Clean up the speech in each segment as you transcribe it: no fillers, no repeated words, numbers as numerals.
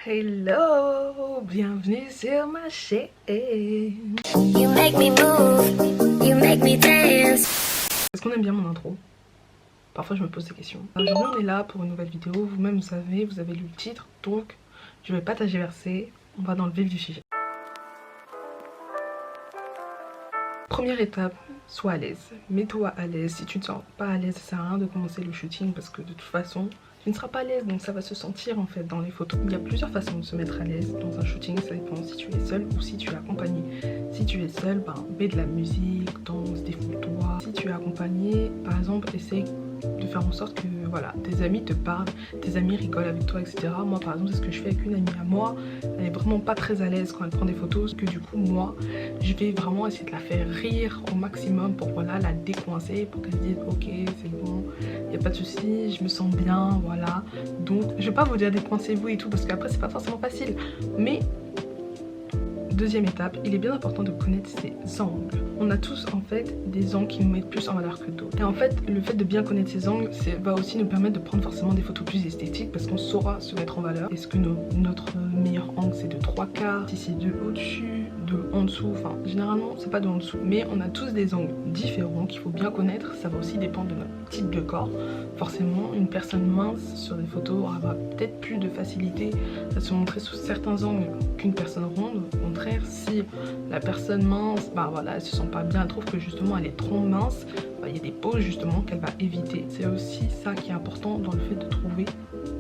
Hello, bienvenue sur ma chaîne. You make me move, you make me dance. Est-ce qu'on aime bien mon intro? Parfois je me pose des questions. Aujourd'hui on est là pour une nouvelle vidéo, vous-même vous savez, vous avez lu le titre, donc je vais pas tergiverser, on va dans le vif du sujet. Première étape, sois à l'aise, mets-toi à l'aise. Si tu ne te sens pas à l'aise, ça sert à rien de commencer le shooting parce que de toute façon tu ne seras pas à l'aise, donc ça va se sentir en fait dans les photos. Il y a plusieurs façons de se mettre à l'aise dans un shooting, ça dépend si tu es seul ou si tu es accompagné. Si tu es seul, mets de la musique, danse, défoule-toi. Si tu es accompagné, par exemple, essaye de faire en sorte que voilà, tes amis te parlent, tes amis rigolent avec toi, etc. Moi par exemple, c'est ce que je fais avec une amie à moi. Elle est vraiment pas très à l'aise quand elle prend des photos, que du coup moi je vais vraiment essayer de la faire rire au maximum pour voilà, la décoincer, pour qu'elle dise ok c'est bon, y a pas de souci, je me sens bien, voilà. Donc je vais pas vous dire décoincez-vous et tout parce qu'après c'est pas forcément facile, mais deuxième étape, il est bien important de connaître ses angles. On a tous en fait des angles qui nous mettent plus en valeur que d'autres. Et en fait, le fait de bien connaître ses angles, va aussi nous permettre de prendre forcément des photos plus esthétiques parce qu'on saura se mettre en valeur. Est-ce que notre meilleur angle c'est de 3/4, si c'est de au-dessus, de en dessous, enfin généralement c'est pas de en dessous. Mais on a tous des angles différents qu'il faut bien connaître. Ça va aussi dépendre de notre type de corps. Forcément, une personne mince sur des photos aura peut-être plus de facilité à se montrer sous certains angles qu'une personne ronde. Au contraire, si la personne mince, voilà, elle se sent pas bien, elle trouve que justement elle est trop mince, il y a des poses justement qu'elle va éviter. C'est aussi ça qui est important dans le fait de trouver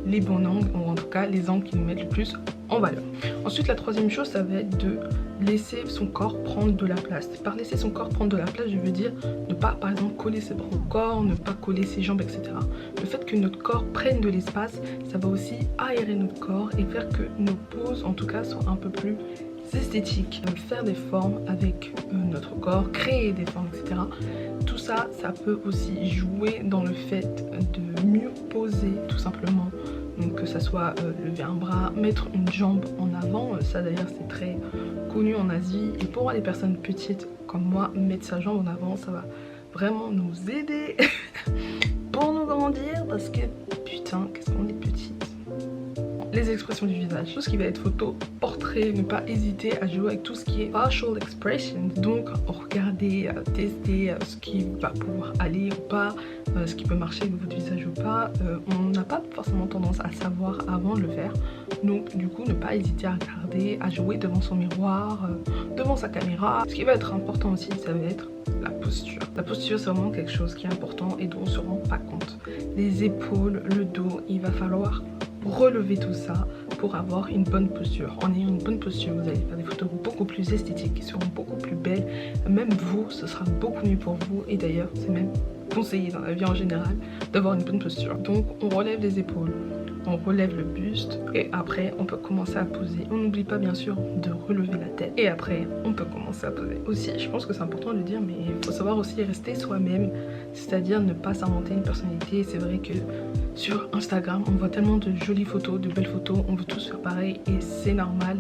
les bons angles, ou en tout cas les angles qui nous mettent le plus en valeur. Ensuite, la troisième chose, ça va être de laisser son corps prendre de la place. Par laisser son corps prendre de la place, je veux dire ne pas par exemple coller ses bras au corps, ne pas coller ses jambes, etc. Le fait que notre corps prenne de l'espace, ça va aussi aérer notre corps et faire que nos poses en tout cas soient un peu plus esthétiques. Faire des formes avec notre corps, créer des formes, etc. Tout ça, ça peut aussi jouer dans le fait de mieux poser tout simplement. Donc que ça soit lever un bras, mettre une jambe en avant, ça d'ailleurs c'est très connu en Asie. Et pour les personnes petites comme moi, mettre sa jambe en avant, ça va vraiment nous aider pour nous grandir parce que putain, qu'est-ce qu'on est petite. Les expressions du visage, tout ce qui va être photo, portrait, ne pas hésiter à jouer avec tout ce qui est facial expression. Donc regarder, tester ce qui va pouvoir aller ou pas, ce qui peut marcher avec votre visage ou pas. On n'a pas forcément tendance à savoir avant de le faire. Donc du coup ne pas hésiter à regarder, à jouer devant son miroir, devant sa caméra. Ce qui va être important aussi, ça va être la posture. La posture c'est vraiment quelque chose qui est important et dont on se rend pas compte. Les épaules, le dos, il va falloir relever tout ça pour avoir une bonne posture. En ayant une bonne posture, vous allez faire des photos beaucoup plus esthétiques qui seront beaucoup plus belles. Même vous, ce sera beaucoup mieux pour vous. Et d'ailleurs, c'est même conseillé dans la vie en général d'avoir une bonne posture. Donc, on relève les épaules, on relève le buste et après, on peut commencer à poser. On n'oublie pas bien sûr de relever la tête et après, on peut commencer à poser. Aussi, je pense que c'est important de le dire, mais il faut savoir aussi rester soi-même, c'est-à-dire ne pas s'inventer une personnalité. C'est vrai que sur Instagram, on voit tellement de jolies photos, de belles photos, on veut tous faire pareil et c'est normal.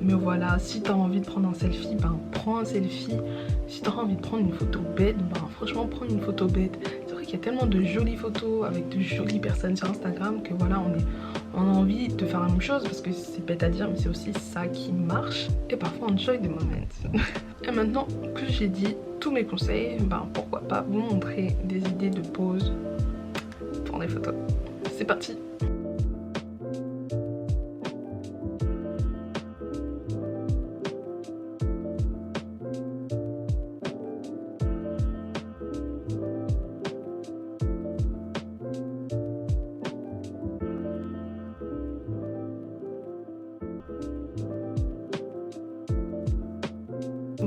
Mais voilà, si tu as envie de prendre un selfie, prends un selfie. Si tu as envie de prendre une photo bête, franchement, prends une photo bête. C'est vrai qu'il y a tellement de jolies photos avec de jolies personnes sur Instagram que voilà, on a envie de faire la même chose parce que c'est bête à dire, mais c'est aussi ça qui marche. Et parfois, enjoy the moment. Et maintenant que j'ai dit tous mes conseils, pourquoi pas vous montrer des idées de pose pour des photos. C'est parti!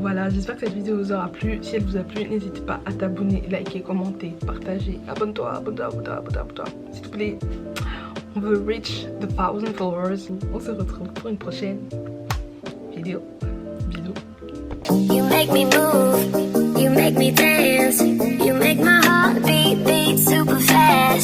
Voilà, j'espère que cette vidéo vous aura plu. Si elle vous a plu, n'hésitez pas à t'abonner, liker, commenter, partager. Abonne-toi, abonne-toi. S'il te plaît, on veut reach the 1000 followers. On se retrouve pour une prochaine vidéo. Bisous. You make me move, you make me dance. You make my heart beat super fast.